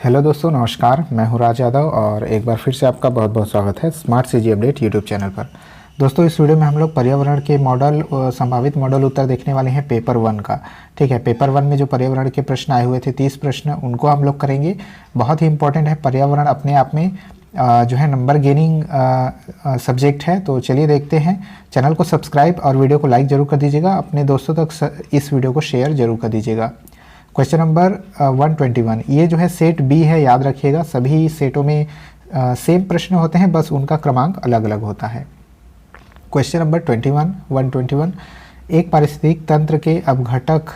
Hello दोस्तों, नमस्कार। मैं हूं राज यादव और एक बार फिर से आपका बहुत बहुत स्वागत है smart CG update YouTube channel पर। दोस्तों, इस वीडियो में हम लोग पर्यावरण के मॉडल संभावित मॉडल उत्तर देखने वाले हैं पेपर 1 का। ठीक है, पेपर 1 में जो पर्यावरण के प्रश्न आए हुए थे 30 प्रश्न, उनको हम लोग करेंगे। बहुत ही इंपॉर्टेंट है, पर्यावरण अपने आप में जो है नंबर गेनिंग सब्जेक्ट है। तो चलिए देखते हैं। चैनल को सब्सक्राइब और वीडियो को लाइक ज़रूर कर दीजिएगा। अपने दोस्तों तक इस वीडियो को शेयर जरूर कर दीजिएगा। क्वेश्चन नंबर 121, ये जो है सेट बी है, याद रखिएगा। सभी सेटों में सेम प्रश्न होते हैं, बस उनका क्रमांक अलग अलग होता है। क्वेश्चन नंबर 121, एक पारिस्थितिक तंत्र के अपघटक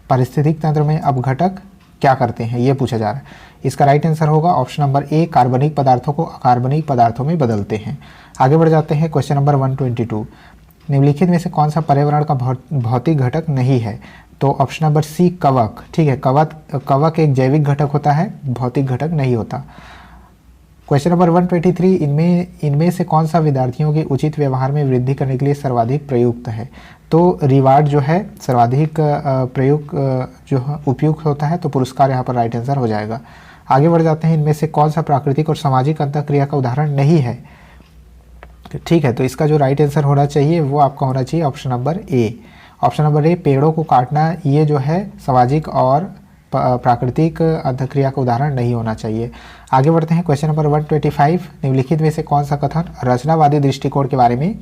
पारिस्थितिक तंत्र में अपघटक क्या करते हैं, ये पूछा जा रहा है। इसका राइट आंसर होगा ऑप्शन नंबर ए, कार्बनिक पदार्थों को अकार्बनिक पदार्थों में बदलते हैं। आगे बढ़ जाते हैं। क्वेश्चन नंबर 122, निम्नलिखित में से कौन सा पर्यावरण का भौतिक घटक नहीं है? तो ऑप्शन नंबर सी, कवक। ठीक है, कवक एक जैविक घटक होता है, भौतिक घटक नहीं होता। क्वेश्चन नंबर 123, इनमें से कौन सा विद्यार्थियों के उचित व्यवहार में वृद्धि करने के लिए सर्वाधिक प्रयुक्त है? तो रिवार्ड जो है सर्वाधिक उपयुक्त होता है, तो पुरस्कार यहाँ पर राइट आंसर हो जाएगा। आगे बढ़ जाते हैं। इनमें से कौन सा प्राकृतिक और सामाजिक अंतःक्रिया का उदाहरण नहीं है? ठीक है, तो इसका जो राइट आंसर होना चाहिए वो आपका होना चाहिए option number A. Option number A, पेड़ों को काटना, ये जो है सामाजिक और प्राकृतिक अंतःक्रिया का उदाहरण नहीं होना चाहिए। आगे बढ़ते हैं। क्वेश्चन नंबर 125, निम्नलिखित में से कौन सा कथन रचनावादी दृष्टिकोण के बारे में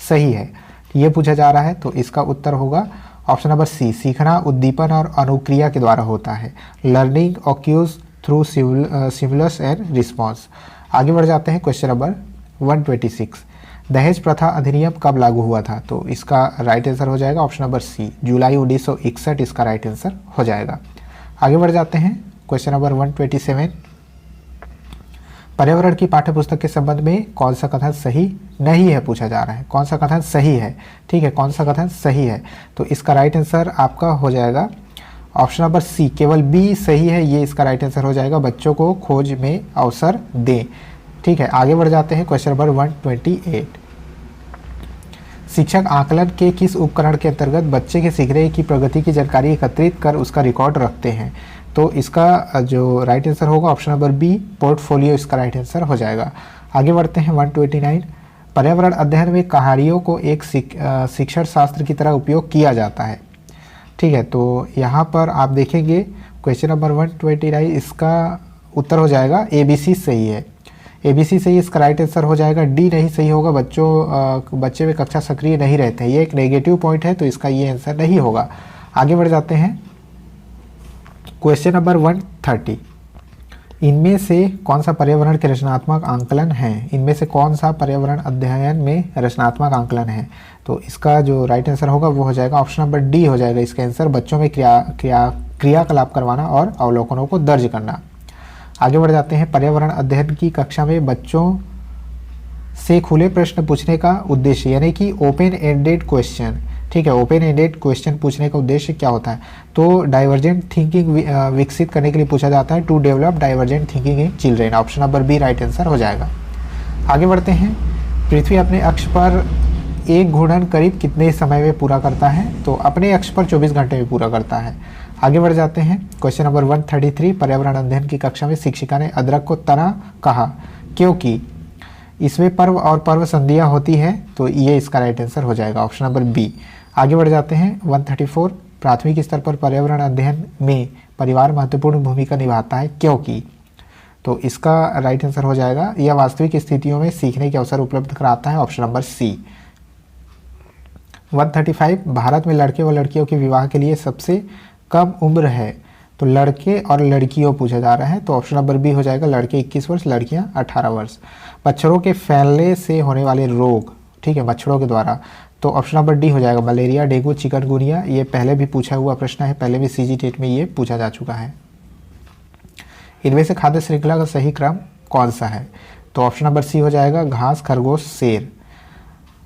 सही है, ये पूछा जा रहा है। तो इसका उत्तर होगा ऑप्शन नंबर सी, सीखना उद्दीपन और अनुक्रिया के द्वारा होता है। Learning occurs through stimulus and response. आगे बढ़ जाते हैं। क्वेश्चन नंबर 126, दहेज प्रथा अधिनियम कब लागू हुआ था? तो इसका राइट आंसर हो जाएगा ऑप्शन नंबर सी, जुलाई 1961 इसका राइट आंसर हो जाएगा। आगे बढ़ जाते हैं। क्वेश्चन नंबर 127, पर्यावरण की पाठ्यपुस्तक के संबंध में कौन सा कथन सही नहीं है पूछा जा रहा है। कौन सा कथन सही है? ठीक है, कौन सा कथन सही है? तो इसका राइट आंसर आपका हो जाएगा ऑप्शन नंबर सी, केवल बी सही है, ये इसका राइट आंसर हो जाएगा। बच्चों को खोज में अवसर दें। ठीक है, आगे बढ़ जाते हैं। क्वेश्चन नंबर 128, शिक्षक आकलन के किस उपकरण के अंतर्गत बच्चे के सीखने की प्रगति की जानकारी एकत्रित कर उसका रिकॉर्ड रखते हैं? तो इसका जो राइट आंसर होगा ऑप्शन नंबर बी, पोर्टफोलियो इसका राइट आंसर हो जाएगा। आगे बढ़ते हैं। 129, पर्यावरण अध्ययन में कहानियों को एक शिक्षण शास्त्र की तरह उपयोग किया जाता है। ठीक है, तो यहाँ पर आप देखेंगे क्वेश्चन नंबर 129, इसका उत्तर हो जाएगा ABC सही है। ABC सही, इसका राइट आंसर हो जाएगा। डी नहीं सही होगा, बच्चे में कक्षा सक्रिय नहीं रहते हैं, ये एक नेगेटिव पॉइंट है, तो इसका ये आंसर नहीं होगा। आगे बढ़ जाते हैं। क्वेश्चन नंबर 130, इनमें से कौन सा पर्यावरण के रचनात्मक आंकलन है? इनमें से कौन सा पर्यावरण अध्ययन में रचनात्मक आंकलन है? तो इसका जो राइट आंसर होगा वो हो जाएगा ऑप्शन नंबर डी हो जाएगा इसका आंसर, बच्चों में क्रियाकलाप करवाना और अवलोकनों को दर्ज करना। आगे बढ़ जाते हैं। पर्यावरण अध्ययन की कक्षा में बच्चों से खुले प्रश्न पूछने का उद्देश्य, यानी कि ओपन एंडेड क्वेश्चन। ठीक है, ओपन एंडेड क्वेश्चन पूछने का उद्देश्य क्या होता है? तो डाइवर्जेंट थिंकिंग विकसित करने के लिए पूछा जाता है, to develop divergent thinking in children. Option number B right answer हो जाएगा। आगे बढ़ते हैं। पृथ्वी अपने अक्ष पर एक घूर्णन करीब कितने समय में पूरा करता है? तो अपने अक्ष पर 24 घंटे में पूरा करता है। आगे बढ़ जाते हैं। क्वेश्चन नंबर 133, पर्यावरण अध्ययन की कक्षा में शिक्षिका ने अदरक को तना कहा क्योंकि इसमें पर्व और पर्व संधियां होती है, तो ये इसका राइट आंसर हो जाएगा ऑप्शन नंबर बी। आगे बढ़ जाते हैं। 134, प्राथमिक स्तर पर पर्यावरण अध्ययन में परिवार महत्वपूर्ण भूमिका निभाता है क्योंकि, तो इसका राइट आंसर हो जाएगा, यह वास्तविक स्थितियों में सीखने के अवसर उपलब्ध कराता है। Option number C. 135, भारत में लड़के व लड़कियों के विवाह के लिए सबसे कम उम्र है? तो लड़के और लड़कियों पूछा जा रहा है, तो ऑप्शन नंबर बी हो जाएगा, लड़के 21 वर्ष, लड़कियां 18 वर्ष। मच्छरों के फैलने से होने वाले रोग, ठीक है, मच्छरों के द्वारा, तो ऑप्शन नंबर डी हो जाएगा, मलेरिया, डेंगू, चिकनगुनिया। ये पहले भी पूछा हुआ प्रश्न है, पहले भी CG टेट में ये पूछा जा चुका है। इनमें से खाद्य श्रृंखला का सही क्रम कौन सा है? तो ऑप्शन नंबर सी हो जाएगा, घास, खरगोश, शेर।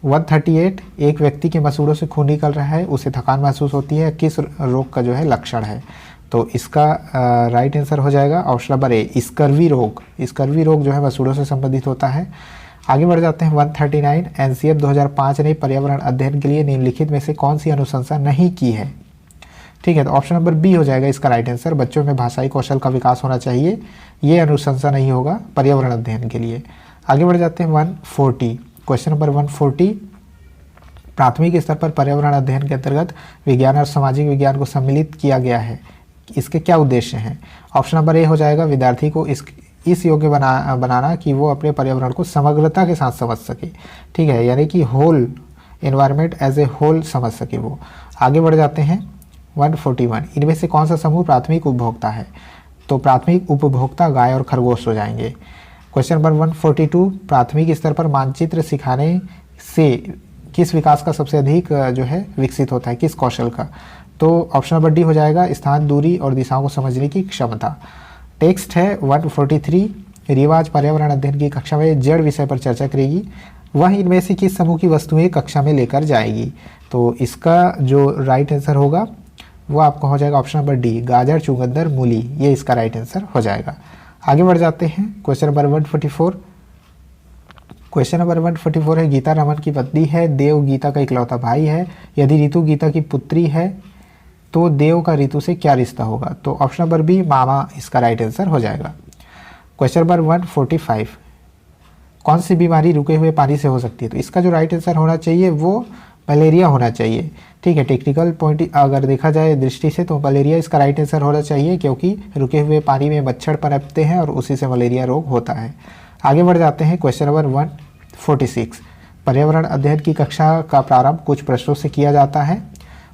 138, एक व्यक्ति के मसूड़ों से खून निकल रहा है, उसे थकान महसूस होती है, किस रोग का जो है लक्षण है? तो इसका राइट आंसर हो जाएगा ऑप्शन नंबर ए, स्कर्वी रोग। स्कर्वी रोग जो है मसूड़ों से संबंधित होता है। आगे बढ़ जाते हैं। 139, NCF 2005 ने पर्यावरण अध्ययन के लिए निम्नलिखित में से कौन सी अनुशंसा नहीं की है? ठीक है, तो ऑप्शन नंबर बी हो जाएगा इसका राइट आंसर। बच्चों में भाषाई कौशल का विकास होना चाहिए, ये अनुशंसा नहीं होगा पर्यावरण अध्ययन के लिए। आगे बढ़ जाते हैं 140, क्वेश्चन नंबर 140। प्राथमिक स्तर पर पर्यावरण अध्ययन के अंतर्गत विज्ञान और सामाजिक विज्ञान को सम्मिलित किया गया है, इसके क्या उद्देश्य हैं? ऑप्शन नंबर ए हो जाएगा विद्यार्थी को इस योग्य बनाना कि वो अपने पर्यावरण को समग्रता के साथ समझ सके, ठीक है, यानी कि whole environment as a whole समझ सके वो। आगे बढ़ जाते हैं 141, इनमें से कौन सा समूह प्राथमिक उपभोक्ता है? तो प्राथमिक उपभोक्ता गाय और खरगोश हो जाएंगे। क्वेश्चन नंबर 142, प्राथमिक स्तर पर मानचित्र सिखाने से किस विकास का सबसे अधिक जो है विकसित होता है, किस कौशल का? तो ऑप्शन नंबर डी हो जाएगा स्थान, दूरी और दिशाओं को समझने की क्षमता। टेक्स्ट है 143, रिवाज पर्यावरण अध्ययन की कक्षा में जड़ विषय पर चर्चा करेगी, वह इनमें से किस समूह की वस्तुएं कक्षा में लेकर जाएगी? तो इसका जो राइट आंसर होगा वो आपका हो जाएगा ऑप्शन नंबर डी, गाजर, चुकंदर, मूली, ये इसका राइट आंसर हो जाएगा। आगे बढ़ जाते हैं क्वेश्चन नंबर 144। क्वेश्चन नंबर 144 है गीता रमन की पत्नी है, देव गीता का इकलौता भाई है, यदि ऋतु गीता की पुत्री है तो देव का ऋतु से क्या रिश्ता होगा? तो ऑप्शन नंबर बी, मामा, इसका राइट आंसर हो जाएगा। क्वेश्चन नंबर 145, कौन सी बीमारी रुके हुए पानी से हो सकती है? तो इसका जो राइट आंसर होना चाहिए वो मलेरिया होना चाहिए, ठीक है। टेक्निकल पॉइंट अगर देखा जाए दृष्टि से तो मलेरिया इसका राइट आंसर होना चाहिए, क्योंकि रुके हुए पानी में मच्छर पनपते हैं और उसी से मलेरिया रोग होता है। आगे बढ़ जाते हैं क्वेश्चन नंबर 146, पर्यावरण अध्ययन की कक्षा का प्रारंभ कुछ प्रश्नों से किया जाता है,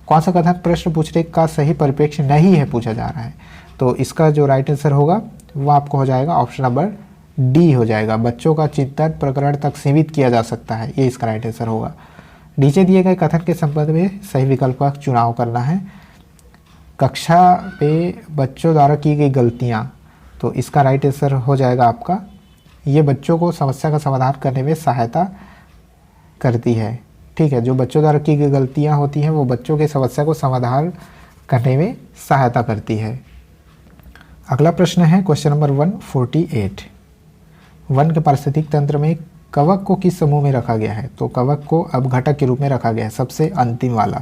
कौन सा कथन प्रश्न पूछने का सही परिप्रेक्ष्य नहीं है पूछा जा रहा है? तो इसका जो राइट आंसर होगा वो आपको हो जाएगा ऑप्शन नंबर डी हो जाएगा, बच्चों का चिंतन प्रकरण तक सीमित किया जा सकता है, ये इसका राइट आंसर होगा। नीचे दिए गए कथन के संबंध में सही विकल्प का चुनाव करना है। कक्षा पे बच्चों द्वारा की गई गलतियाँ, तो इसका राइट आंसर हो जाएगा आपका, ये बच्चों को समस्या का समाधान करने में सहायता करती है, ठीक है। जो बच्चों द्वारा की गई गलतियाँ होती हैं वो बच्चों के समस्या को समाधान करने में सहायता करती है। अगला प्रश्न है क्वेश्चन नंबर 148, वन के पारिस्थितिक तंत्र में कवक को किस समूह में रखा गया है? तो कवक को अब घटक के रूप में रखा गया है, सबसे अंतिम वाला।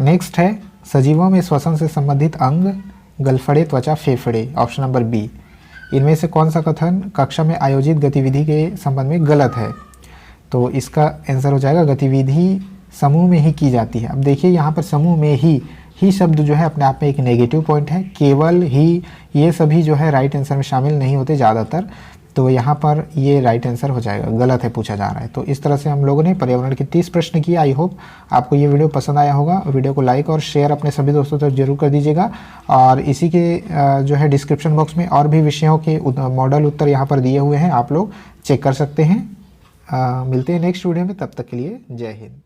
नेक्स्ट है सजीवों में श्वसन से संबंधित अंग गलफड़े, त्वचा, फेफड़े, ऑप्शन नंबर बी। इनमें से कौन सा कथन कक्षा में आयोजित गतिविधि के संबंध में गलत है? तो इसका आंसर हो जाएगा गतिविधि समूह में ही की जाती है। अब देखिए यहाँ पर समूह में ही शब्द जो है अपने आप में एक नेगेटिव पॉइंट है, केवल ही ये सभी जो है राइट आंसर में शामिल नहीं होते ज़्यादातर, तो यहाँ पर ये राइट आंसर हो जाएगा, गलत है पूछा जा रहा है। तो इस तरह से हम लोगों ने पर्यावरण के 30 प्रश्न किए। आई होप आपको ये वीडियो पसंद आया होगा। वीडियो को लाइक और शेयर अपने सभी दोस्तों तक जरूर कर दीजिएगा, और इसी के जो है डिस्क्रिप्शन बॉक्स में और भी विषयों के मॉडल उत्तर यहाँ पर दिए हुए हैं, आप लोग चेक कर सकते हैं। मिलते हैं नेक्स्ट वीडियो में, तब तक के लिए जय हिंद।